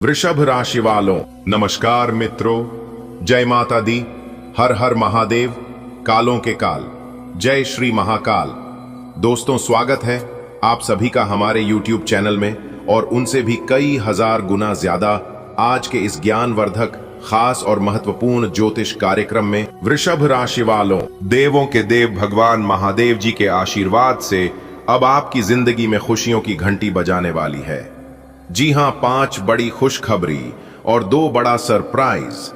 वृषभ राशि वालों, नमस्कार मित्रों। जय माता दी। हर हर महादेव। कालों के काल, जय श्री महाकाल। दोस्तों, स्वागत है आप सभी का हमारे YouTube चैनल में और उनसे भी कई हजार गुना ज्यादा आज के इस ज्ञानवर्धक, खास और महत्वपूर्ण ज्योतिष कार्यक्रम में। वृषभ राशि वालों, देवों के देव भगवान महादेव जी के आशीर्वाद से अब आपकी जिंदगी में खुशियों की घंटी बजाने वाली है। जी हां, 5 बड़ी खुशखबरी और 2 बड़ा सरप्राइज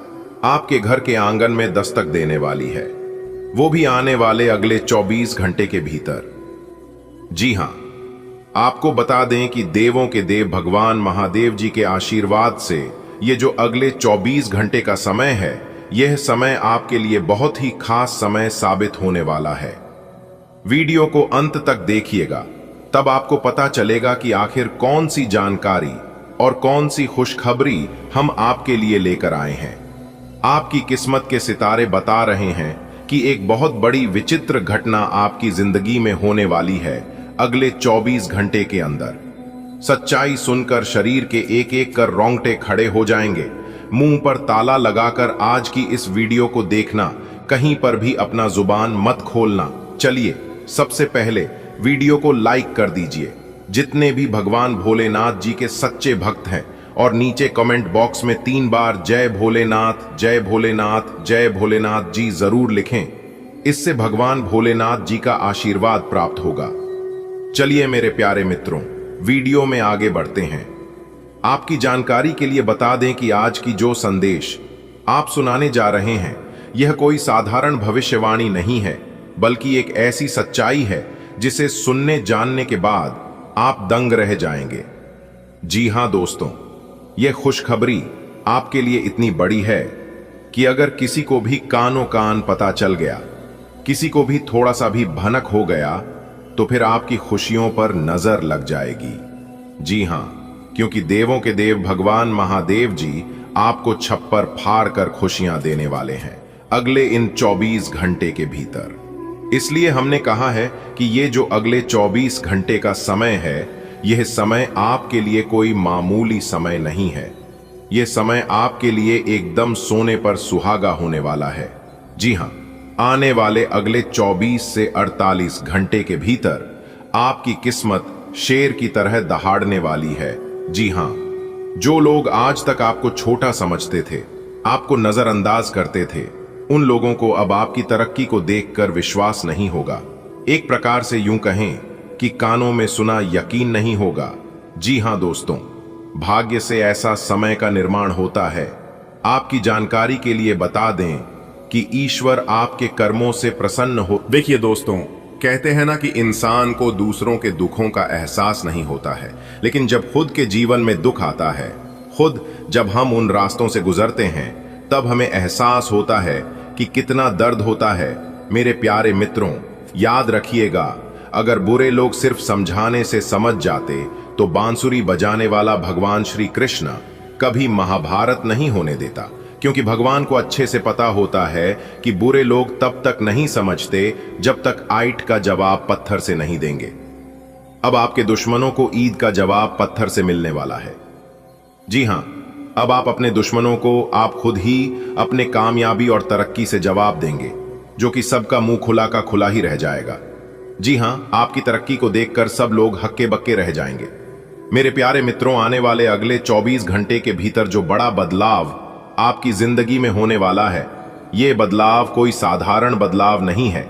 आपके घर के आंगन में दस्तक देने वाली है, वो भी आने वाले अगले 24 घंटे के भीतर। जी हां, आपको बता दें कि देवों के देव भगवान महादेव जी के आशीर्वाद से ये जो अगले 24 घंटे का समय है, यह समय आपके लिए बहुत ही खास समय साबित होने वाला है। वीडियो को अंत तक देखिएगा, तब आपको पता चलेगा कि आखिर कौन सी जानकारी और कौन सी खुशखबरी हम आपके लिए लेकर आए हैं। आपकी किस्मत के सितारे बता रहे हैं कि एक बहुत बड़ी विचित्र घटना आपकी जिंदगी में होने वाली है अगले 24 घंटे के अंदर। सच्चाई सुनकर शरीर के एक एक कर रोंगटे खड़े हो जाएंगे। मुंह पर ताला लगाकर आज की इस वीडियो को देखना, कहीं पर भी अपना जुबान मत खोलना। चलिए, सबसे पहले वीडियो को लाइक कर दीजिए जितने भी भगवान भोलेनाथ जी के सच्चे भक्त हैं, और नीचे कमेंट बॉक्स में 3 बार जय भोलेनाथ, जय भोलेनाथ, जय भोलेनाथ जी जरूर लिखें। इससे भगवान भोलेनाथ जी का आशीर्वाद प्राप्त होगा। चलिए मेरे प्यारे मित्रों, वीडियो में आगे बढ़ते हैं। आपकी जानकारी के लिए बता दें कि आज की जो संदेश आप सुनाने जा रहे हैं, यह कोई साधारण भविष्यवाणी नहीं है, बल्कि एक ऐसी सच्चाई है जिसे सुनने जानने के बाद आप दंग रह जाएंगे। जी हां दोस्तों, यह खुशखबरी आपके लिए इतनी बड़ी है कि अगर किसी को भी कानों कान पता चल गया, किसी को भी थोड़ा सा भी भनक हो गया, तो फिर आपकी खुशियों पर नजर लग जाएगी। जी हां, क्योंकि देवों के देव भगवान महादेव जी आपको छप्पर फाड़ कर खुशियां देने वाले हैं अगले इन 24 घंटे के भीतर। इसलिए हमने कहा है कि ये जो अगले 24 घंटे का समय है, यह समय आपके लिए कोई मामूली समय नहीं है। यह समय आपके लिए एकदम सोने पर सुहागा होने वाला है। जी हां, आने वाले अगले 24 से 48 घंटे के भीतर आपकी किस्मत शेर की तरह दहाड़ने वाली है। जी हां, जो लोग आज तक आपको छोटा समझते थे, आपको नजरअंदाज करते थे, उन लोगों को अब आपकी तरक्की को देखकर विश्वास नहीं होगा। एक प्रकार से यूं कहें कि कानों में सुना यकीन नहीं होगा। जी हां दोस्तों, भाग्य से ऐसा समय का निर्माण होता है। आपकी जानकारी के लिए बता दें कि ईश्वर आपके कर्मों से प्रसन्न हो। देखिए दोस्तों, कहते हैं ना कि इंसान को दूसरों के दुखों का एहसास नहीं होता है, लेकिन जब खुद के जीवन में दुख आता है, खुद जब हम उन रास्तों से गुजरते हैं, तब हमें एहसास होता है कि कितना दर्द होता है। मेरे प्यारे मित्रों, याद रखिएगा, अगर बुरे लोग सिर्फ समझाने से समझ जाते तो बांसुरी बजाने वाला भगवान श्री कृष्ण कभी महाभारत नहीं होने देता, क्योंकि भगवान को अच्छे से पता होता है कि बुरे लोग तब तक नहीं समझते जब तक आइट का जवाब पत्थर से नहीं देंगे। अब आपके दुश्मनों को ईद का जवाब पत्थर से मिलने वाला है। जी हां, अब आप अपने दुश्मनों को आप खुद ही अपने कामयाबी और तरक्की से जवाब देंगे, जो कि सबका मुंह खुला का खुला ही रह जाएगा। जी हां, आपकी तरक्की को देखकर सब लोग हक्के बक्के रह जाएंगे। मेरे प्यारे मित्रों, आने वाले अगले 24 घंटे के भीतर जो बड़ा बदलाव आपकी जिंदगी में होने वाला है, यह बदलाव कोई साधारण बदलाव नहीं है।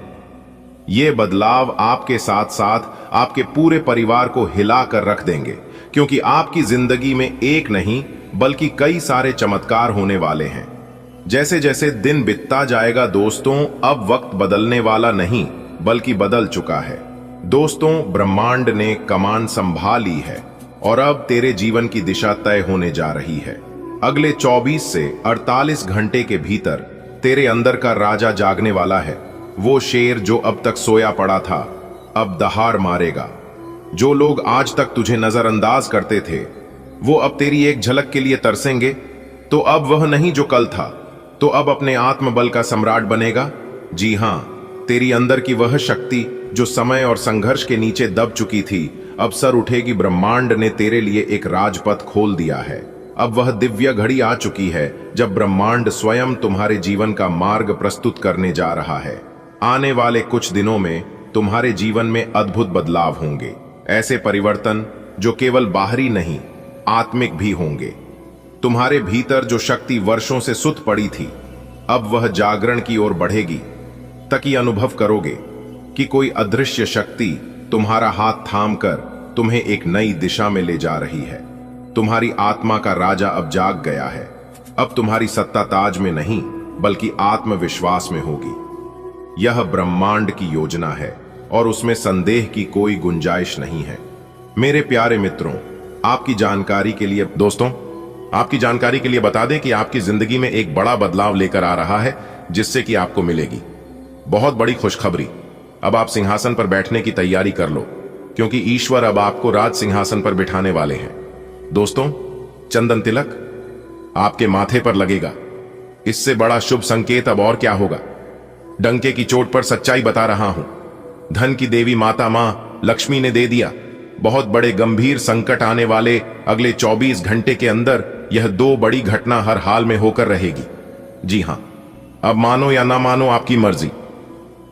यह बदलाव आपके साथ साथ आपके पूरे परिवार को हिला कर रख देंगे, क्योंकि आपकी जिंदगी में एक नहीं बल्कि कई सारे चमत्कार होने वाले हैं। जैसे जैसे दिन बीतता जाएगा दोस्तों, अब वक्त बदलने वाला नहीं बल्कि बदल चुका है। दोस्तों, ब्रह्मांड ने कमान संभाली है और अब तेरे जीवन की दिशा तय होने जा रही है। अगले 24 से 48 घंटे के भीतर तेरे अंदर का राजा जागने वाला है। वो शेर जो अब तक सोया पड़ा था, अब दहाड़ मारेगा। जो लोग आज तक तुझे नजरअंदाज करते थे, वो अब तेरी एक झलक के लिए तरसेंगे। तो अब वह नहीं जो कल था, तो अब अपने आत्मबल का सम्राट बनेगा। जी हां, तेरी अंदर की वह शक्ति जो समय और संघर्ष के नीचे दब चुकी थी, अब सर उठेगी। ब्रह्मांड ने तेरे लिए एक राजपथ खोल दिया है। अब वह दिव्य घड़ी आ चुकी है जब ब्रह्मांड स्वयं तुम्हारे जीवन का मार्ग प्रस्तुत करने जा रहा है। आने वाले कुछ दिनों में तुम्हारे जीवन में अद्भुत बदलाव होंगे, ऐसे परिवर्तन जो केवल बाहरी नहीं, आत्मिक भी होंगे। तुम्हारे भीतर जो शक्ति वर्षों से सुत पड़ी थी, अब वह जागरण की ओर बढ़ेगी। तक अनुभव करोगे कि कोई अदृश्य शक्ति तुम्हारा हाथ थामकर तुम्हें एक नई दिशा में ले जा रही है। तुम्हारी आत्मा का राजा अब जाग गया है। अब तुम्हारी सत्ता ताज में नहीं बल्कि आत्मविश्वास में होगी। यह ब्रह्मांड की योजना है और उसमें संदेह की कोई गुंजाइश नहीं है। मेरे प्यारे मित्रों, आपकी जानकारी के लिए आपकी जानकारी के लिए बता दें कि आपकी जिंदगी में एक बड़ा बदलाव लेकर आ रहा है, जिससे कि आपको मिलेगी बहुत बड़ी खुशखबरी। अब आप सिंहासन पर बैठने की तैयारी कर लो, क्योंकि ईश्वर अब आपको राज सिंहासन पर बिठाने वाले हैं। दोस्तों, चंदन तिलक आपके माथे पर लगेगा। इससे बड़ा शुभ संकेत अब और क्या होगा। डंके की चोट पर सच्चाई बता रहा हूं। धन की देवी माता मां लक्ष्मी ने दे दिया। बहुत बड़े गंभीर संकट आने वाले अगले 24 घंटे के अंदर यह 2 बड़ी घटना हर हाल में होकर रहेगी। जी हां, अब मानो या ना मानो आपकी मर्जी।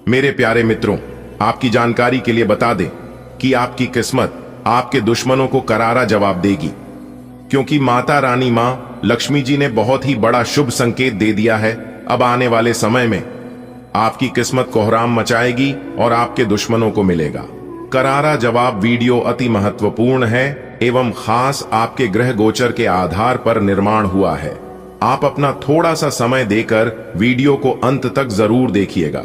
मेरे प्यारे मित्रों, आपकी जानकारी के लिए बता दें कि आपकी किस्मत आपके दुश्मनों को करारा जवाब देगी, क्योंकि माता रानी मां लक्ष्मी जी ने बहुत ही बड़ा शुभ संकेत दे दिया है। अब आने वाले समय में आपकी किस्मत कोहराम मचाएगी और आपके दुश्मनों को मिलेगा करारा जवाब। वीडियो अति महत्वपूर्ण है एवं खास आपके ग्रह गोचर के आधार पर निर्माण हुआ है। आप अपना थोड़ा सा समय देकर वीडियो को अंत तक जरूर देखिएगा,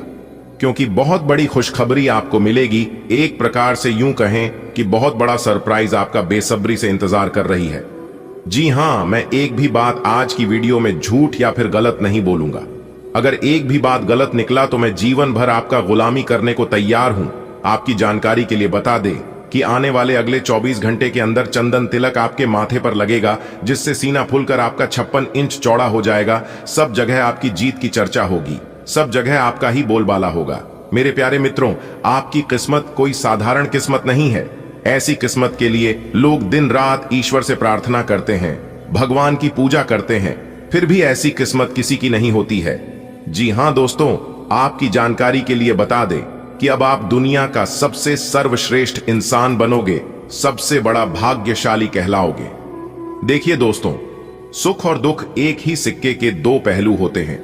क्योंकि बहुत बड़ी खुशखबरी आपको मिलेगी। एक प्रकार से यूं कहें कि बहुत बड़ा सरप्राइज आपका बेसब्री से इंतजार कर रही है। जी हां, मैं एक भी बात आज की वीडियो में झूठ या फिर गलत नहीं बोलूंगा। अगर एक भी बात गलत निकला तो मैं जीवन भर आपका गुलामी करने को तैयार हूं। आपकी जानकारी के लिए बता दें कि आने वाले अगले 24 घंटे के अंदर चंदन तिलक आपके माथे पर लगेगा, जिससे सीना फूलकर आपका 56 इंच चौड़ा हो जाएगा। सब जगह आपकी जीत की चर्चा होगी, सब जगह आपका ही बोलबाला होगा। मेरे प्यारे मित्रों, आपकी किस्मत कोई साधारण किस्मत नहीं है। ऐसी किस्मत के लिए लोग दिन रात ईश्वर से प्रार्थना करते हैं, भगवान की पूजा करते हैं, फिर भी ऐसी किस्मत किसी की नहीं होती है। जी हां दोस्तों, आपकी जानकारी के लिए बता दें कि अब आप दुनिया का सबसे सर्वश्रेष्ठ इंसान बनोगे, सबसे बड़ा भाग्यशाली कहलाओगे। देखिए दोस्तों, सुख और दुख एक ही सिक्के के 2 पहलू होते हैं।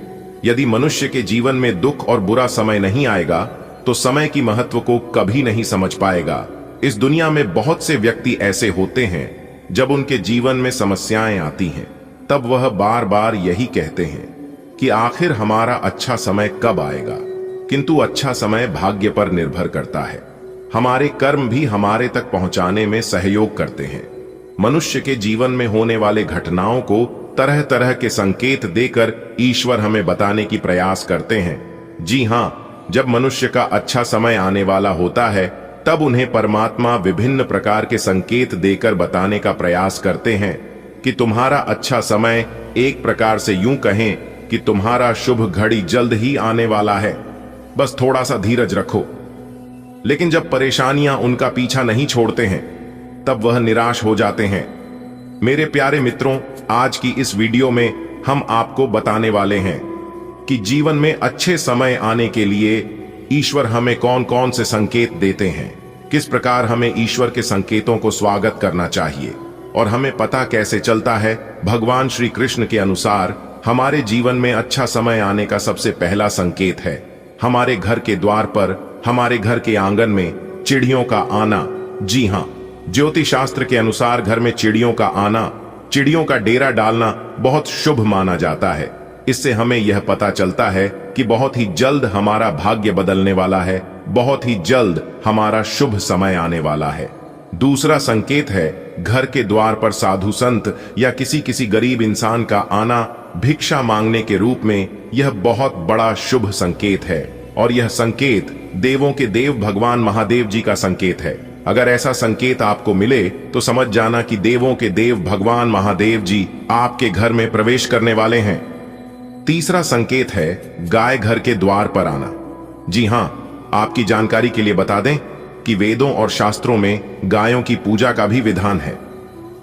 यदि मनुष्य के जीवन में दुख और बुरा समय नहीं आएगा तो समय की महत्व को कभी नहीं समझ पाएगा। इस दुनिया में बहुत से व्यक्ति ऐसे होते हैं, जब उनके जीवन में समस्याएं आती हैं तब वह बार बार यही कहते हैं कि आखिर हमारा अच्छा समय कब आएगा। किंतु अच्छा समय भाग्य पर निर्भर करता है। हमारे कर्म भी हमारे तक पहुंचाने में सहयोग करते हैं। मनुष्य के जीवन में होने वाले घटनाओं को तरह तरह के संकेत देकर ईश्वर हमें बताने की प्रयास करते हैं। जी हां, जब मनुष्य का अच्छा समय आने वाला होता है तब उन्हें परमात्मा विभिन्न प्रकार के संकेत देकर बताने का प्रयास करते हैं कि तुम्हारा अच्छा समय, एक प्रकार से यूं कहें कि तुम्हारा शुभ घड़ी जल्द ही आने वाला है, बस थोड़ा सा धीरज रखो। लेकिन जब परेशानियां उनका पीछा नहीं छोड़ते हैं तब वह निराश हो जाते हैं। मेरे प्यारे मित्रों, आज की इस वीडियो में हम आपको बताने वाले हैं कि जीवन में अच्छे समय आने के लिए ईश्वर हमें कौन कौन से संकेत देते हैं, किस प्रकार हमें ईश्वर के संकेतों को स्वागत करना चाहिए और हमें पता कैसे चलता है। भगवान श्री कृष्ण के अनुसार हमारे जीवन में अच्छा समय आने का सबसे पहला संकेत है हमारे घर के द्वार पर, हमारे घर के आंगन में चिड़ियों का आना। जी हां, ज्योतिष शास्त्र के अनुसार घर में चिड़ियों का आना, चिड़ियों का डेरा डालना बहुत शुभ माना जाता है। इससे हमें यह पता चलता है कि बहुत ही जल्द हमारा भाग्य बदलने वाला है, बहुत ही जल्द हमारा शुभ समय आने वाला है। दूसरा संकेत है घर के द्वार पर साधु संत या किसी गरीब इंसान का आना भिक्षा मांगने के रूप में। यह बहुत बड़ा शुभ संकेत है और यह संकेत देवों के देव भगवान महादेव जी का संकेत है। अगर ऐसा संकेत आपको मिले तो समझ जाना कि देवों के देव भगवान महादेव जी आपके घर में प्रवेश करने वाले हैं। तीसरा संकेत है गाय घर के द्वार पर आना। जी हां, आपकी जानकारी के लिए बता दें कि वेदों और शास्त्रों में गायों की पूजा का भी विधान है।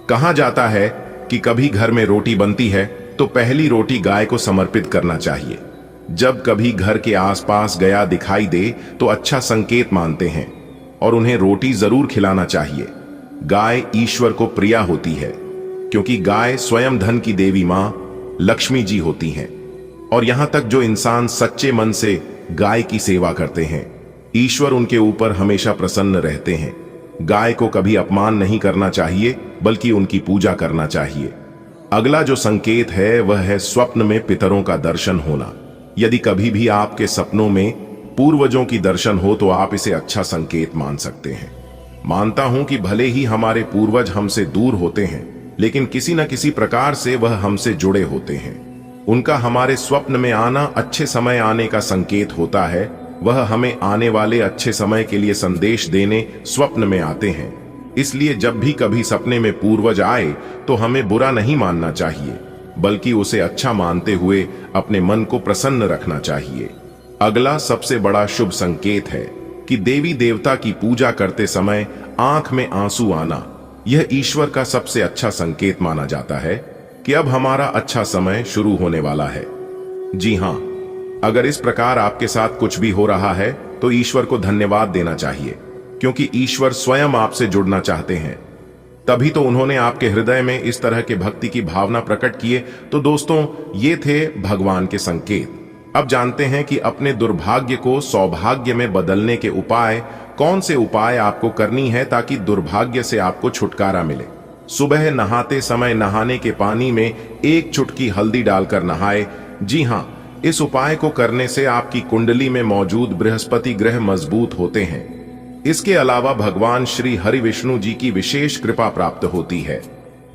कहा जाता है कि कभी घर में रोटी बनती है तो पहली रोटी गाय को समर्पित करना चाहिए। जब कभी घर के आसपास गया दिखाई दे तो अच्छा संकेत मानते हैं और उन्हें रोटी जरूर खिलाना चाहिए। गाय ईश्वर को प्रिया होती है क्योंकि गाय स्वयं धन की देवी मां लक्ष्मी जी होती हैं। और यहां तक जो इंसान सच्चे मन से गाय की सेवा करते हैं, ईश्वर उनके ऊपर हमेशा प्रसन्न रहते हैं। गाय को कभी अपमान नहीं करना चाहिए बल्कि उनकी पूजा करना चाहिए। अगला जो संकेत है वह है स्वप्न में पितरों का दर्शन होना। यदि कभी भी आपके सपनों में पूर्वजों की दर्शन हो तो आप इसे अच्छा संकेत मान सकते हैं। मानता हूं कि भले ही हमारे पूर्वज हमसे दूर होते हैं, लेकिन किसी न किसी प्रकार से वह हमसे जुड़े होते हैं। उनका हमारे स्वप्न में आना अच्छे समय आने का संकेत होता है। वह हमें आने वाले अच्छे समय के लिए संदेश देने स्वप्न में आते हैं। इसलिए जब भी कभी सपने में पूर्वज आए तो हमें बुरा नहीं मानना चाहिए, बल्कि उसे अच्छा मानते हुए अपने मन को प्रसन्न रखना चाहिए। अगला सबसे बड़ा शुभ संकेत है कि देवी देवता की पूजा करते समय आंख में आंसू आना। यह ईश्वर का सबसे अच्छा संकेत माना जाता है कि अब हमारा अच्छा समय शुरू होने वाला है। जी हां, अगर इस प्रकार आपके साथ कुछ भी हो रहा है तो ईश्वर को धन्यवाद देना चाहिए, क्योंकि ईश्वर स्वयं आपसे जुड़ना चाहते हैं। तभी तो उन्होंने आपके हृदय में इस तरह के भक्ति की भावना प्रकट किए। तो दोस्तों, ये थे भगवान के संकेत। अब जानते हैं कि अपने दुर्भाग्य को सौभाग्य में बदलने के उपाय कौन से उपाय आपको करनी है ताकि दुर्भाग्य से आपको छुटकारा मिले। सुबह नहाते समय नहाने के पानी में 1 चुटकी हल्दी डालकर नहाए। जी हां, इस उपाय को करने से आपकी कुंडली में मौजूद बृहस्पति ग्रह मजबूत होते हैं। इसके अलावा भगवान श्री हरि विष्णु जी की विशेष कृपा प्राप्त होती है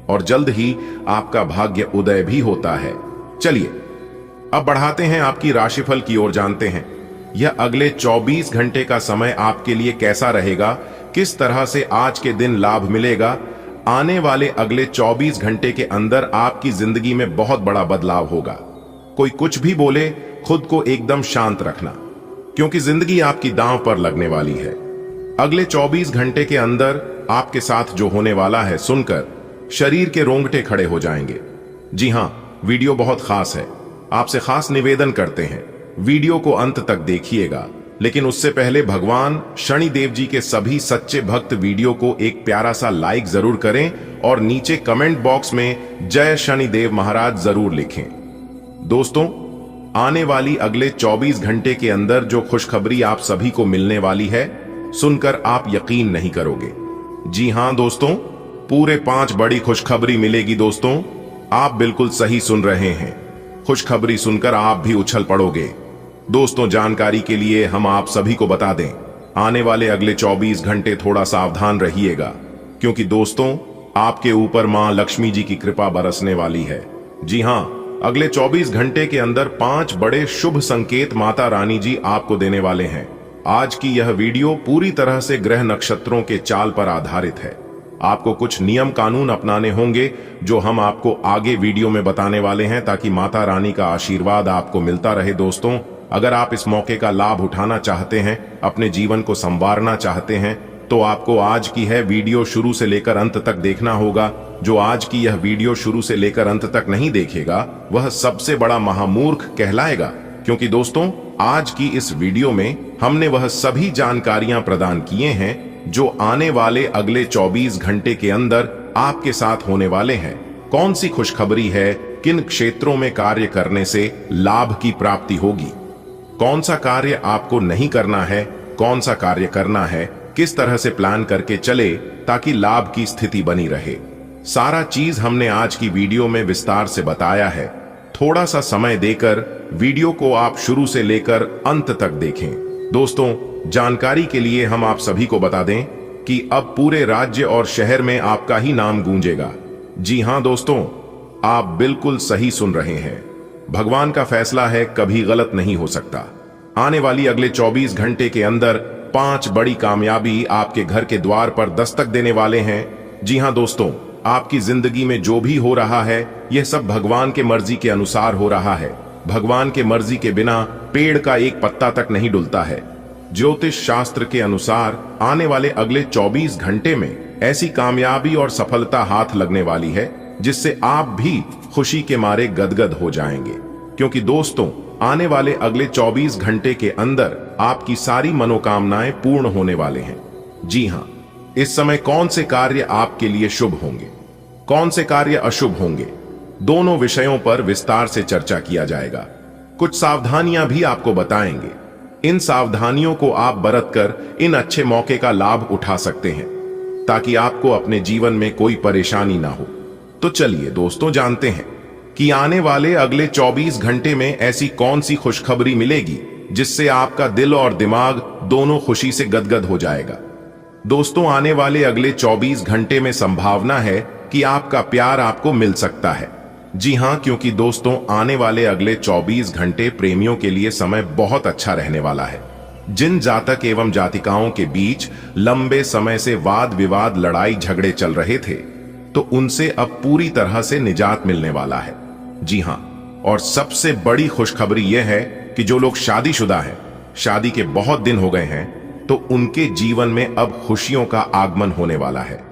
और जल्द ही आपका भाग्य उदय भी होता है। चलिए अब बढ़ाते हैं आपकी राशिफल की ओर। जानते हैं यह अगले 24 घंटे का समय आपके लिए कैसा रहेगा, किस तरह से आज के दिन लाभ मिलेगा। आने वाले अगले 24 घंटे के अंदर आपकी जिंदगी में बहुत बड़ा बदलाव होगा। कोई कुछ भी बोले, खुद को एकदम शांत रखना, क्योंकि जिंदगी आपकी दांव पर लगने वाली है। अगले 24 घंटे के अंदर आपके साथ जो होने वाला है सुनकर शरीर के रोंगटे खड़े हो जाएंगे। जी हां, वीडियो बहुत खास है। आपसे खास निवेदन करते हैं, वीडियो को अंत तक देखिएगा। लेकिन उससे पहले भगवान शनिदेव जी के सभी सच्चे भक्त वीडियो को एक प्यारा सा लाइक जरूर करें और नीचे कमेंट बॉक्स में जय शनिदेव महाराज जरूर लिखें। दोस्तों, आने वाली अगले 24 घंटे के अंदर जो खुशखबरी आप सभी को मिलने वाली है, सुनकर आप यकीन नहीं करोगे। जी हां दोस्तों, पूरे 5 बड़ी खुशखबरी मिलेगी। दोस्तों, आप बिल्कुल सही सुन रहे हैं। खुशखबरी सुनकर आप भी उछल पड़ोगे। दोस्तों, जानकारी के लिए हम आप सभी को बता दें, आने वाले अगले 24 घंटे थोड़ा सावधान रहिएगा, क्योंकि दोस्तों आपके ऊपर मां लक्ष्मी जी की कृपा बरसने वाली है। जी हां, अगले 24 घंटे के अंदर 5 बड़े शुभ संकेत माता रानी जी आपको देने वाले हैं। आज की यह वीडियो पूरी तरह से ग्रह नक्षत्रों के चाल पर आधारित है। आपको कुछ नियम कानून अपनाने होंगे जो हम आपको आगे वीडियो में बताने वाले हैं, ताकि माता रानी का आशीर्वाद आपको मिलता रहे। दोस्तों, अगर आप इस मौके का लाभ उठाना चाहते हैं, अपने जीवन को संवारना चाहते हैं, तो आपको आज की है वीडियो शुरू से लेकर अंत तक देखना होगा। जो आज की यह वीडियो शुरू से लेकर अंत तक नहीं देखेगा वह सबसे बड़ा महामूर्ख कहलाएगा, क्योंकि दोस्तों आज की इस वीडियो में हमने वह सभी जानकारियां प्रदान किए हैं जो आने वाले अगले 24 घंटे के अंदर आपके साथ होने वाले हैं। कौन सी खुशखबरी है, किन क्षेत्रों में कार्य करने से लाभ की प्राप्ति होगी, कौन सा कार्य आपको नहीं करना है, कौन सा कार्य करना है, किस तरह से प्लान करके चले ताकि लाभ की स्थिति बनी रहे, सारा चीज हमने आज की वीडियो में विस्तार से बताया है। थोड़ा सा समय देकर वीडियो को आप शुरू से लेकर अंत तक देखें। दोस्तों, जानकारी के लिए हम आप सभी को बता दें कि अब पूरे राज्य और शहर में आपका ही नाम गूंजेगा। जी हां दोस्तों, आप बिल्कुल सही सुन रहे हैं। भगवान का फैसला है, कभी गलत नहीं हो सकता। आने वाली अगले 24 घंटे के अंदर 5 बड़ी कामयाबी आपके घर के द्वार पर दस्तक देने वाले हैं। जी हां दोस्तों, आपकी जिंदगी में जो भी हो रहा है यह सब भगवान के मर्जी के अनुसार हो रहा है। भगवान के मर्जी के बिना पेड़ का एक पत्ता तक नहीं डुलता है। ज्योतिष शास्त्र के अनुसार आने वाले अगले 24 घंटे में ऐसी कामयाबी और सफलता हाथ लगने वाली है जिससे आप भी खुशी के मारे गदगद हो जाएंगे। क्योंकि दोस्तों, आने वाले अगले 24 घंटे के अंदर आपकी सारी मनोकामनाएं पूर्ण होने वाले हैं। जी हां, इस समय कौन से कार्य आपके लिए शुभ होंगे, कौन से कार्य अशुभ होंगे, दोनों विषयों पर विस्तार से चर्चा किया जाएगा। कुछ सावधानियां भी आपको बताएंगे। इन सावधानियों को आप बरतकर इन अच्छे मौके का लाभ उठा सकते हैं, ताकि आपको अपने जीवन में कोई परेशानी ना हो। तो चलिए दोस्तों, जानते हैं कि आने वाले अगले 24 घंटे में ऐसी कौन सी खुशखबरी मिलेगी जिससे आपका दिल और दिमाग दोनों खुशी से गदगद हो जाएगा। दोस्तों, आने वाले अगले 24 घंटे में संभावना है कि आपका प्यार आपको मिल सकता है। जी हां, क्योंकि दोस्तों, आने वाले अगले 24 घंटे प्रेमियों के लिए समय बहुत अच्छा रहने वाला है। जिन जातक एवं जातिकाओं के बीच लंबे समय से वाद विवाद, लड़ाई झगड़े चल रहे थे, तो उनसे अब पूरी तरह से निजात मिलने वाला है। जी हां, और सबसे बड़ी खुशखबरी यह है कि जो लोग शादीशुदा हैं, शादी के बहुत दिन हो गए हैं, तो उनके जीवन में अब खुशियों का आगमन होने वाला है।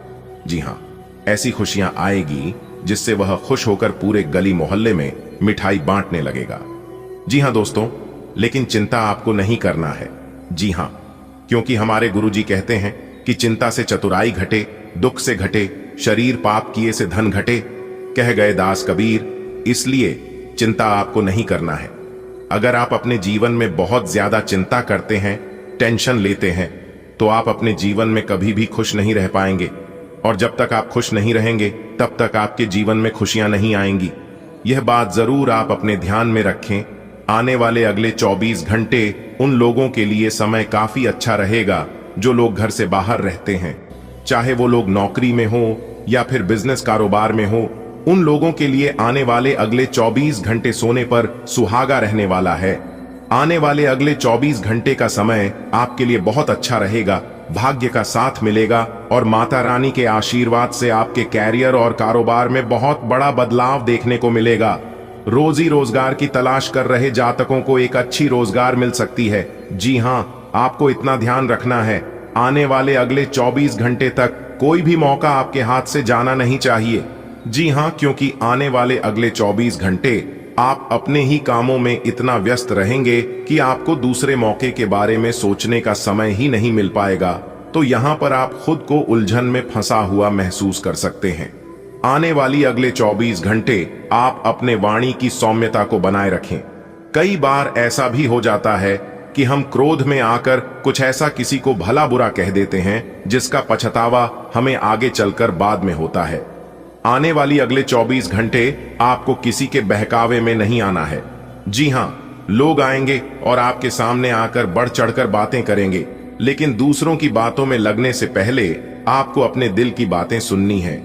जी हां, ऐसी खुशियां आएगी जिससे वह खुश होकर पूरे गली मोहल्ले में मिठाई बांटने लगेगा। जी हां दोस्तों, लेकिन चिंता आपको नहीं करना है। जी हां, क्योंकि हमारे गुरुजी कहते हैं कि चिंता से चतुराई घटे, दुख से घटे, शरीर पाप किए से धन घटे, कह गए दास कबीर। इसलिए चिंता आपको नहीं करना है। अगर आप अपने जीवन में बहुत ज्यादा चिंता करते हैं, टेंशन लेते हैं, तो आप अपने जीवन में कभी भी खुश नहीं रह पाएंगे। और जब तक आप खुश नहीं रहेंगे, तब तक आपके जीवन में खुशियां नहीं आएंगी। यह बात जरूर आप अपने ध्यान में रखें। आने वाले अगले 24 घंटे उन लोगों के लिए समय काफी अच्छा रहेगा जो लोग घर से बाहर रहते हैं, चाहे वो लोग नौकरी में हो या फिर बिजनेस कारोबार में हो। उन लोगों के लिए आने वाले अगले 24 घंटे सोने पर सुहागा रहने वाला है। आने वाले अगले 24 घंटे का समय आपके लिए बहुत अच्छा रहेगा, भाग्य का साथ मिलेगा और माता रानी के आशीर्वाद से आपके कैरियर और कारोबार में बहुत बड़ा बदलाव देखने को मिलेगा। रोजी रोजगार की तलाश कर रहे जातकों को एक अच्छी रोजगार मिल सकती है। जी हां, आपको इतना ध्यान रखना है, आने वाले अगले 24 घंटे तक कोई भी मौका आपके हाथ से जाना नहीं चाहिए। जी हां, क्योंकि आने वाले अगले 24 घंटे आप अपने ही कामों में इतना व्यस्त रहेंगे कि आपको दूसरे मौके के बारे में सोचने का समय ही नहीं मिल पाएगा। तो यहां पर आप खुद को उलझन में फंसा हुआ महसूस कर सकते हैं। आने वाली अगले 24 घंटे आप अपने वाणी की सौम्यता को बनाए रखें। कई बार ऐसा भी हो जाता है कि हम क्रोध में आकर कुछ ऐसा किसी को भला बुरा कह देते हैं जिसका पछतावा हमें आगे चलकर बाद में होता है। आने वाली अगले 24 घंटे आपको किसी के बहकावे में नहीं आना है। जी हां, लोग आएंगे और आपके सामने आकर बढ़ चढ़कर बातें करेंगे, लेकिन दूसरों की बातों में लगने से पहले आपको अपने दिल की बातें सुननी है।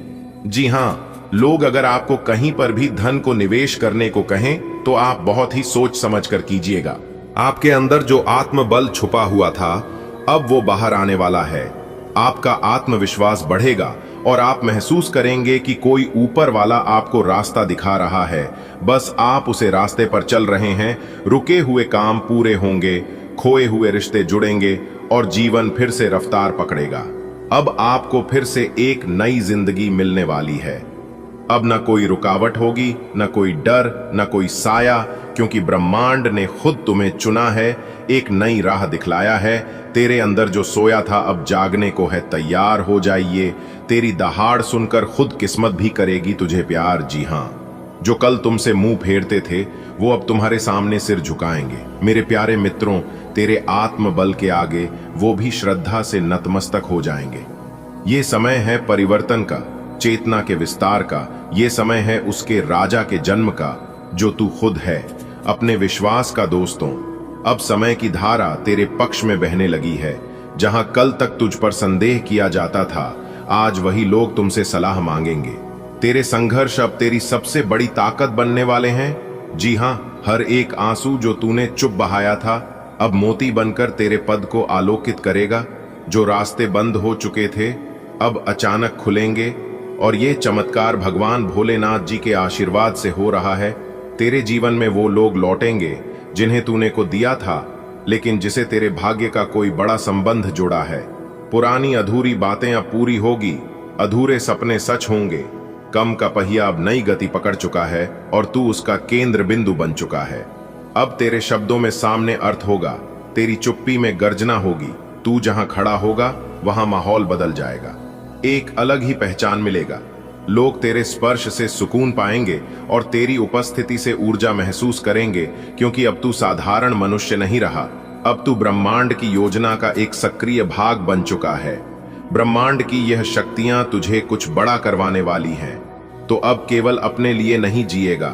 जी हां, लोग अगर आपको कहीं पर भी धन को निवेश करने को कहें, तो आप बहुत ही सोच समझ कर कीजिएगा। आपके अंदर जो आत्मबल छुपा हुआ था, अब वो बाहर आने वाला है। आपका आत्मविश्वास बढ़ेगा और आप महसूस करेंगे कि कोई ऊपर वाला आपको रास्ता दिखा रहा है, बस आप उसे रास्ते पर चल रहे हैं। रुके हुए काम पूरे होंगे, खोए हुए रिश्ते जुड़ेंगे और जीवन फिर से रफ्तार पकड़ेगा। अब आपको फिर से एक नई जिंदगी मिलने वाली है। अब न कोई रुकावट होगी, न कोई डर, न कोई साया, क्योंकि ब्रह्मांड ने खुद तुम्हें चुना है, एक नई राह दिखलाया है। तेरे अंदर जो सोया था अब जागने को है, तैयार हो जाइए। तेरी दहाड़ सुनकर खुद किस्मत भी करेगी तुझे प्यार। जी हां, जो कल तुमसे मुंह फेरते थे वो अब तुम्हारे सामने सिर झुकाएंगे। मेरे प्यारे मित्रों, तेरे आत्मबल के आगे वो भी श्रद्धा से नतमस्तक हो जाएंगे। ये समय है परिवर्तन का, चेतना के विस्तार का। ये समय है उसके राजा के जन्म का जो तू खुद है, अपने विश्वास का। दोस्तों, अब समय की धारा तेरे पक्ष में बहने लगी है। जहां कल तक तुझ पर संदेह किया जाता था, आज वही लोग तुमसे सलाह मांगेंगे। तेरे संघर्ष अब तेरी सबसे बड़ी ताकत बनने वाले हैं। जी हां, हर एक आंसू जो तूने चुप बहाया था, अब मोती बनकर तेरे पद को आलोकित करेगा। जो रास्ते बंद हो चुके थे, अब अचानक खुलेंगे और ये चमत्कार भगवान भोलेनाथ जी के आशीर्वाद से हो रहा है। तेरे जीवन में वो लोग लौटेंगे जिन्हें तूने को दिया था, लेकिन जिसे तेरे भाग्य का कोई बड़ा संबंध जुड़ा है। पुरानी अधूरी बातें अब पूरी होगी, अधूरे सपने सच होंगे। कम का पहिया अब नई गति पकड़ चुका है और तू उसका केंद्र बिंदु बन चुका है। अब तेरे शब्दों में सामने अर्थ होगा, तेरी चुप्पी में गर्जना होगी। तू जहां खड़ा होगा वहां माहौल बदल जाएगा, एक अलग ही पहचान मिलेगा। लोग तेरे स्पर्श से सुकून पाएंगे और तेरी उपस्थिति से ऊर्जा महसूस करेंगे, क्योंकि अब तू साधारण मनुष्य नहीं रहा, अब तू ब्रह्मांड की योजना का एक सक्रिय भाग बन चुका है। ब्रह्मांड की यह शक्तियां तुझे कुछ बड़ा करवाने वाली हैं। तो अब केवल अपने लिए नहीं जिएगा,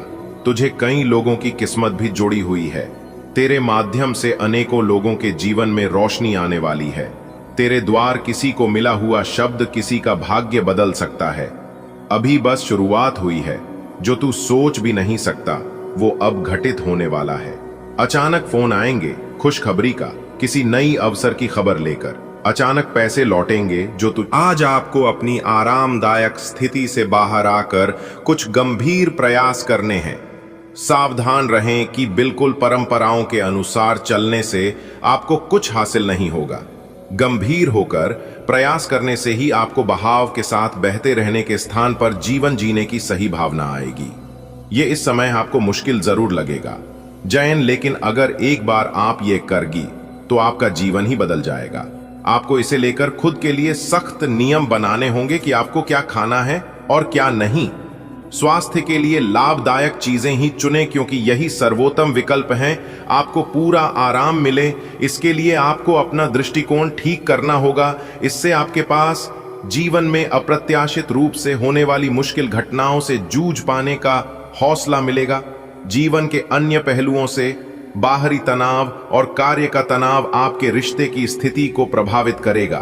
तुझे कई लोगों की किस्मत भी जुड़ी हुई है। तेरे माध्यम से अनेकों लोगों के जीवन में रोशनी आने वाली है। तेरे द्वार किसी को मिला हुआ शब्द किसी का भाग्य बदल सकता है। अभी बस शुरुआत हुई है, जो तू सोच भी नहीं सकता वो अब घटित होने वाला है। अचानक फोन आएंगे खुशखबरी का, किसी नई अवसर की खबर लेकर। अचानक पैसे लौटेंगे जो तू आज आपको अपनी आरामदायक स्थिति से बाहर आकर कुछ गंभीर प्रयास करने हैं। सावधान रहें कि बिल्कुल परंपराओं के अनुसार चलने से आपको कुछ हासिल नहीं होगा। गंभीर होकर प्रयास करने से ही आपको बहाव के साथ बहते रहने के स्थान पर जीवन जीने की सही भावना आएगी। ये इस समय आपको मुश्किल जरूर लगेगा जयन, लेकिन अगर एक बार आप ये करगी तो आपका जीवन ही बदल जाएगा। आपको इसे लेकर खुद के लिए सख्त नियम बनाने होंगे कि आपको क्या खाना है और क्या नहीं। स्वास्थ्य के लिए लाभदायक चीजें ही चुनें, क्योंकि यही सर्वोत्तम विकल्प हैं। आपको पूरा आराम मिले, इसके लिए आपको अपना दृष्टिकोण ठीक करना होगा। इससे आपके पास जीवन में अप्रत्याशित रूप से होने वाली मुश्किल घटनाओं से जूझ पाने का हौसला मिलेगा। जीवन के अन्य पहलुओं से बाहरी तनाव और कार्य का तनाव आपके रिश्ते की स्थिति को प्रभावित करेगा।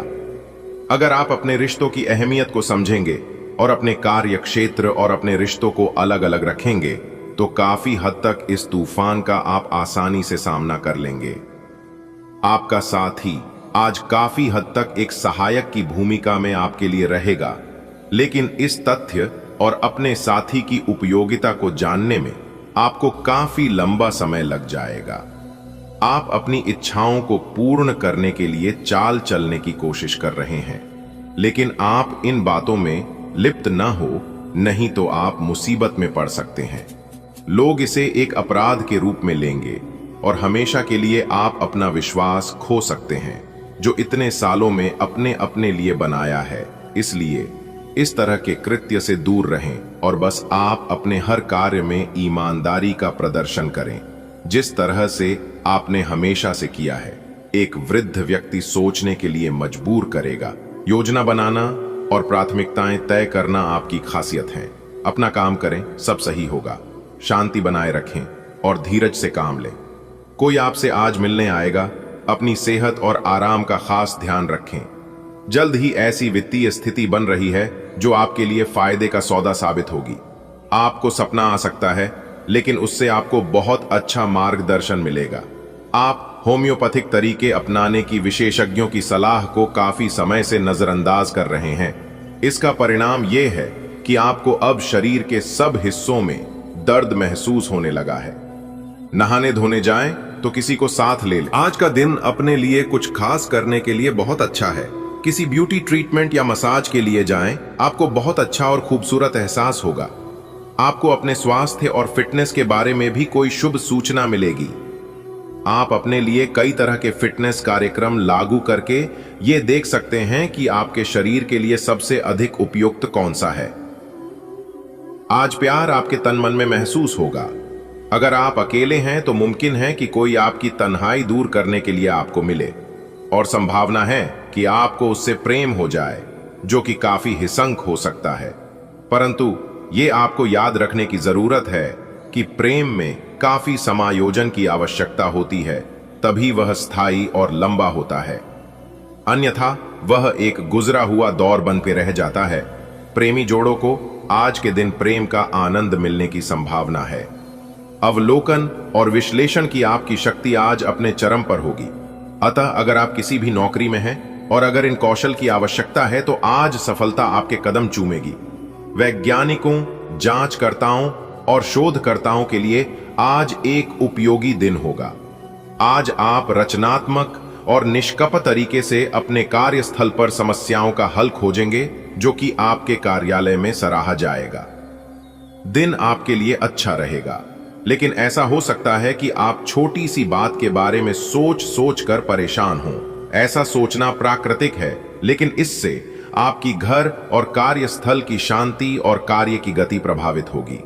अगर आप अपने रिश्तों की अहमियत को समझेंगे और अपने कार्य क्षेत्र और अपने रिश्तों को अलग अलग रखेंगे तो काफी हद तक इस तूफान का आप आसानी से सामना कर लेंगे। आपका साथी आज काफी हद तक एक सहायक की भूमिका में आपके लिए रहेगा, लेकिन इस तथ्य और अपने साथी की उपयोगिता को जानने में आपको काफी लंबा समय लग जाएगा। आप अपनी इच्छाओं को पूर्ण करने के लिए चाल चलने की कोशिश कर रहे हैं, लेकिन आप इन बातों में लिप्त न हो, नहीं तो आप मुसीबत में पड़ सकते हैं। लोग इसे एक अपराध के रूप में लेंगे और हमेशा के लिए आप अपना विश्वास खो सकते हैं जो इतने सालों में अपने अपने लिए बनाया है। इसलिए इस तरह के कृत्य से दूर रहें और बस आप अपने हर कार्य में ईमानदारी का प्रदर्शन करें, जिस तरह से आपने हमेशा से किया है। एक वृद्ध व्यक्ति सोचने के लिए मजबूर करेगा। योजना बनाना और प्राथमिकताएं तय करना आपकी खासियत है। अपना काम करें, सब सही होगा। शांति बनाए रखें और धीरज से काम लें। कोई आपसे आज मिलने आएगा, अपनी सेहत और आराम का खास ध्यान रखें। जल्द ही ऐसी वित्तीय स्थिति बन रही है जो आपके लिए फायदे का सौदा साबित होगी। आपको सपना आ सकता है, लेकिन उससे आपको बहुत अच्छा मार्गदर्शन मिलेगा। आप होम्योपैथिक तरीके अपनाने की विशेषज्ञों की सलाह को काफी समय से नजरअंदाज कर रहे हैं। इसका परिणाम यह है कि आपको अब शरीर के सब हिस्सों में दर्द महसूस होने लगा है। नहाने धोने जाएं तो किसी को साथ ले लें। आज का दिन अपने लिए कुछ खास करने के लिए बहुत अच्छा है। किसी ब्यूटी ट्रीटमेंट या मसाज के लिए जाएं, आपको बहुत अच्छा और खूबसूरत एहसास होगा। आपको अपने स्वास्थ्य और फिटनेस के बारे में भी कोई शुभ सूचना मिलेगी। आप अपने लिए कई तरह के फिटनेस कार्यक्रम लागू करके ये देख सकते हैं कि आपके शरीर के लिए सबसे अधिक उपयुक्त कौन सा है। आज प्यार आपके तन मन में महसूस होगा। अगर आप अकेले हैं तो मुमकिन है कि कोई आपकी तन्हाई दूर करने के लिए आपको मिले, और संभावना है कि आपको उससे प्रेम हो जाए, जो कि काफी हिंसक हो सकता है। परंतु ये आपको याद रखने की जरूरत है कि प्रेम में काफी समायोजन की आवश्यकता होती है, तभी वह स्थायी और लंबा होता है। अन्यथा वह एक गुजरा हुआ दौर बन के रह जाता है। प्रेमी जोड़ों को आज के दिन प्रेम का आनंद मिलने की संभावना है। अवलोकन और विश्लेषण की आपकी शक्ति आज अपने चरम पर होगी। अतः अगर आप किसी भी नौकरी में हैं और अगर इन कौशल की आवश्यकता है तो आज सफलता आपके कदम चूमेगी। वैज्ञानिकों, जांचकर्ताओं और शोधकर्ताओं के लिए आज एक उपयोगी दिन होगा। आज आप रचनात्मक और निष्कपट तरीके से अपने कार्यस्थल पर समस्याओं का हल खोजेंगे जो कि आपके कार्यालय में सराहा जाएगा। दिन आपके लिए अच्छा रहेगा, लेकिन ऐसा हो सकता है कि आप छोटी सी बात के बारे में सोच सोच कर परेशान हों। ऐसा सोचना प्राकृतिक है, लेकिन इससे आपकी घर और कार्यस्थल की शांति और कार्य की गति प्रभावित होगी।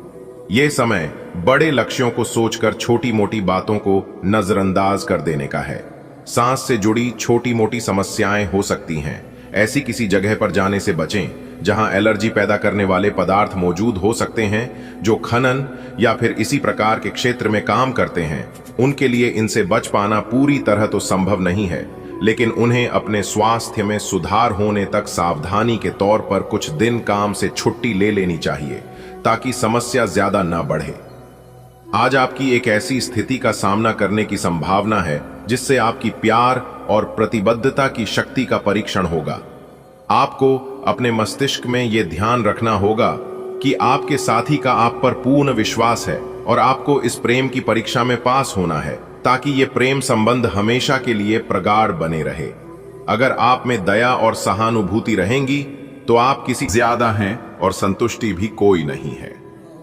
यह समय बड़े लक्ष्यों को सोचकर छोटी मोटी बातों को नजरअंदाज कर देने का है। सांस से जुड़ी छोटी मोटी समस्याएं हो सकती हैं। ऐसी किसी जगह पर जाने से बचें जहां एलर्जी पैदा करने वाले पदार्थ मौजूद हो सकते हैं। जो खनन या फिर इसी प्रकार के क्षेत्र में काम करते हैं, उनके लिए इनसे बच पाना पूरी तरह तो संभव नहीं है, लेकिन उन्हें अपने स्वास्थ्य में सुधार होने तक सावधानी के तौर पर कुछ दिन काम से छुट्टी ले लेनी चाहिए, ताकि समस्या ज्यादा न बढ़े। आज आपकी एक ऐसी स्थिति का सामना करने की संभावना है जिससे आपकी प्यार और प्रतिबद्धता की शक्ति का परीक्षण होगा। आपको अपने मस्तिष्क में यह ध्यान रखना होगा कि आपके साथी का आप पर पूर्ण विश्वास है और आपको इस प्रेम की परीक्षा में पास होना है, ताकि ये प्रेम संबंध हमेशा के लिए प्रगाढ़ बने रहे। अगर आप में दया और सहानुभूति रहेंगी तो आप किसी ज्यादा हैं और संतुष्टि भी कोई नहीं है।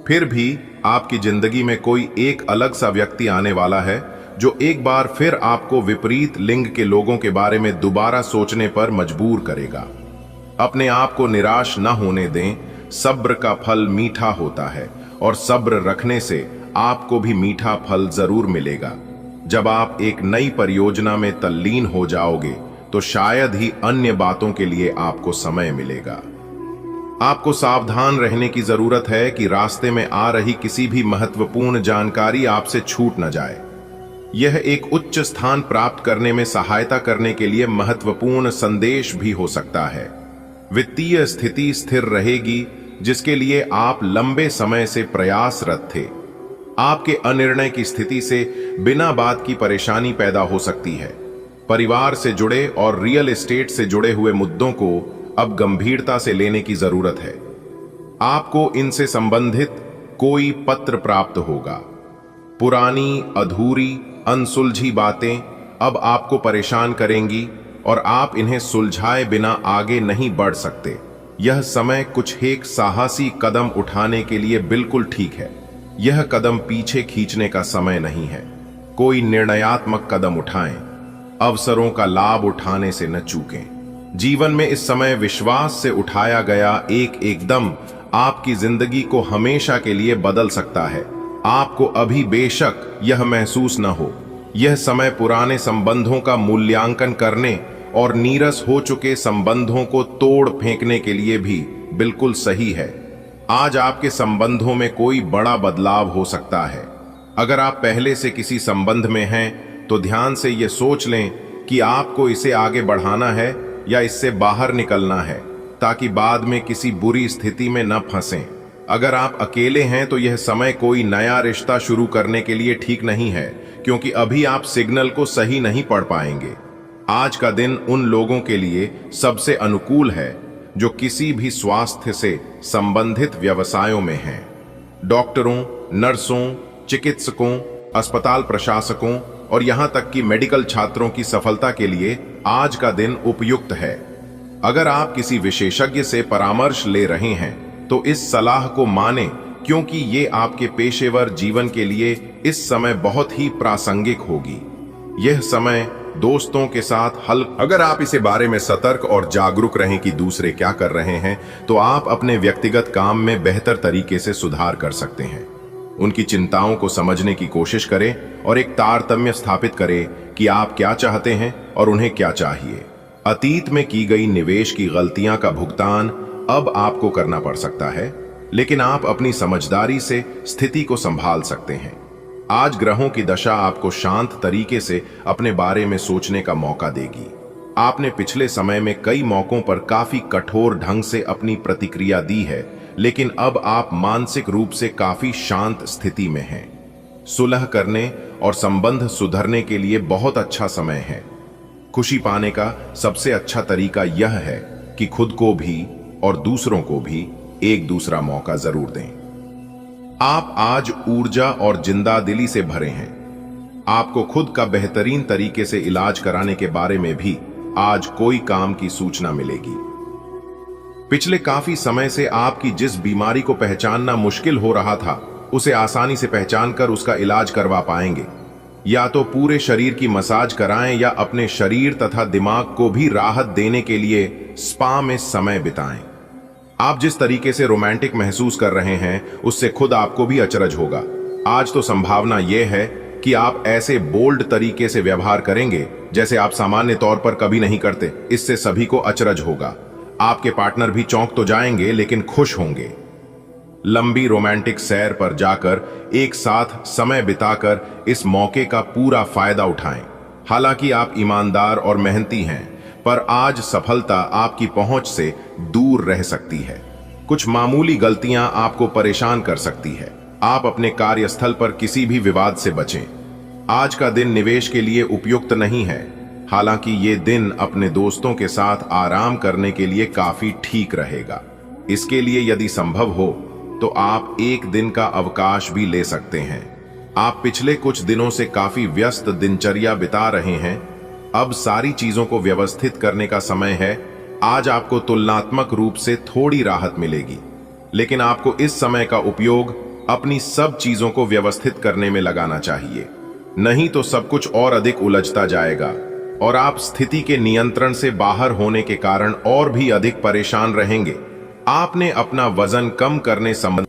फिर भी आपकी जिंदगी में कोई एक अलग सा व्यक्ति आने वाला है जो एक बार फिर आपको विपरीत लिंग के लोगों के बारे में दोबारा सोचने पर मजबूर करेगा। अपने आप को निराश न होने दें। सब्र का फल मीठा होता है और सब्र रखने से आपको भी मीठा फल जरूर मिलेगा। जब आप एक नई परियोजना में तल्लीन हो जाओगे तो शायद ही अन्य बातों के लिए आपको समय मिलेगा। आपको सावधान रहने की जरूरत है कि रास्ते में आ रही किसी भी महत्वपूर्ण जानकारी आपसे छूट न जाए। यह एक उच्च स्थान प्राप्त करने में सहायता करने के लिए महत्वपूर्ण संदेश भी हो सकता है। वित्तीय स्थिति स्थिर रहेगी, जिसके लिए आप लंबे समय से प्रयासरत थे। आपके अनिर्णय की स्थिति से बिना बात की परेशानी पैदा हो सकती है। परिवार से जुड़े और रियल एस्टेट से जुड़े हुए मुद्दों को अब गंभीरता से लेने की जरूरत है। आपको इनसे संबंधित कोई पत्र प्राप्त होगा। पुरानी, अधूरी, अनसुलझी बातें अब आपको परेशान करेंगी और आप इन्हें सुलझाए बिना आगे नहीं बढ़ सकते। यह समय कुछ एक साहसी कदम उठाने के लिए बिल्कुल ठीक है। यह कदम पीछे खींचने का समय नहीं है। कोई निर्णयात्मक कदम उठाएं। अवसरों का लाभ उठाने से न चूकें। जीवन में इस समय विश्वास से उठाया गया एक एकदम आपकी जिंदगी को हमेशा के लिए बदल सकता है। आपको अभी बेशक यह महसूस न हो, यह समय पुराने संबंधों का मूल्यांकन करने और नीरस हो चुके संबंधों को तोड़ फेंकने के लिए भी बिल्कुल सही है। आज आपके संबंधों में कोई बड़ा बदलाव हो सकता है। अगर आप पहले से किसी संबंध में हैं तो ध्यान से यह सोच लें कि आपको इसे आगे बढ़ाना है या इससे बाहर निकलना है, ताकि बाद में किसी बुरी स्थिति में न फंसें। अगर आप अकेले हैं तो यह समय कोई नया रिश्ता शुरू करने के लिए ठीक नहीं है, क्योंकि अभी आप सिग्नल को सही नहीं पढ़ पाएंगे। आज का दिन उन लोगों के लिए सबसे अनुकूल है जो किसी भी स्वास्थ्य से संबंधित व्यवसायों में हैं। डॉक्टरों, नर्सों, चिकित्सकों, अस्पताल प्रशासकों और यहां तक कि मेडिकल छात्रों की सफलता के लिए आज का दिन उपयुक्त है। अगर आप किसी विशेषज्ञ से परामर्श ले रहे हैं तो इस सलाह को मानें, क्योंकि ये आपके पेशेवर जीवन के लिए इस समय बहुत ही प्रासंगिक होगी। यह समय दोस्तों के साथ अगर आप इसे बारे में सतर्क और जागरूक रहें कि दूसरे क्या कर रहे हैं, तो आप अपने व्यक्तिगत काम में बेहतर तरीके से सुधार कर सकते हैं। उनकी चिंताओं को समझने की कोशिश करें और एक तारतम्य स्थापित करें कि आप क्या चाहते हैं और उन्हें क्या चाहिए। अतीत में की गई निवेश की गलतियां का भुगतान अब आपको करना पड़ सकता है, लेकिन आप अपनी समझदारी से स्थिति को संभाल सकते हैं। आज ग्रहों की दशा आपको शांत तरीके से अपने बारे में सोचने का मौका देगी। आपने पिछले समय में कई मौकों पर काफी कठोर ढंग से अपनी प्रतिक्रिया दी है, लेकिन अब आप मानसिक रूप से काफी शांत स्थिति में हैं। सुलह करने और संबंध सुधरने के लिए बहुत अच्छा समय है। खुशी पाने का सबसे अच्छा तरीका यह है कि खुद को भी और दूसरों को भी एक दूसरा मौका जरूर दें। आप आज ऊर्जा और जिंदादिली से भरे हैं। आपको खुद का बेहतरीन तरीके से इलाज कराने के बारे में भी आज कोई काम की सूचना मिलेगी। पिछले काफी समय से आपकी जिस बीमारी को पहचानना मुश्किल हो रहा था, उसे आसानी से पहचान कर उसका इलाज करवा पाएंगे। या तो पूरे शरीर की मसाज कराएं या अपने शरीर तथा दिमाग को भी राहत देने के लिए स्पा में समय बिताएं। आप जिस तरीके से रोमांटिक महसूस कर रहे हैं, उससे खुद आपको भी अचरज होगा। आज तो संभावना यह है कि आप ऐसे बोल्ड तरीके से व्यवहार करेंगे जैसे आप सामान्य तौर पर कभी नहीं करते। इससे सभी को अचरज होगा। आपके पार्टनर भी चौंक तो जाएंगे लेकिन खुश होंगे। लंबी रोमांटिक सैर पर जाकर एक साथ समय बिताकर इस मौके का पूरा फायदा उठाएं। हालांकि आप ईमानदार और मेहनती हैं, पर आज सफलता आपकी पहुंच से दूर रह सकती है। कुछ मामूली गलतियां आपको परेशान कर सकती है। आप अपने कार्यस्थल पर किसी भी विवाद से बचें। आज का दिन निवेश के लिए उपयुक्त नहीं है। हालांकि ये दिन अपने दोस्तों के साथ आराम करने के लिए काफी ठीक रहेगा। इसके लिए यदि संभव हो तो आप एक दिन का अवकाश भी ले सकते हैं। आप पिछले कुछ दिनों से काफी व्यस्त दिनचर्या बिता रहे हैं। अब सारी चीजों को व्यवस्थित करने का समय है। आज आपको तुलनात्मक रूप से थोड़ी राहत मिलेगी, लेकिन आपको इस समय का उपयोग अपनी सब चीजों को व्यवस्थित करने में लगाना चाहिए। नहीं तो सब कुछ और अधिक उलझता जाएगा और आप स्थिति के नियंत्रण से बाहर होने के कारण और भी अधिक परेशान रहेंगे। आपने अपना वजन कम करने संबंधी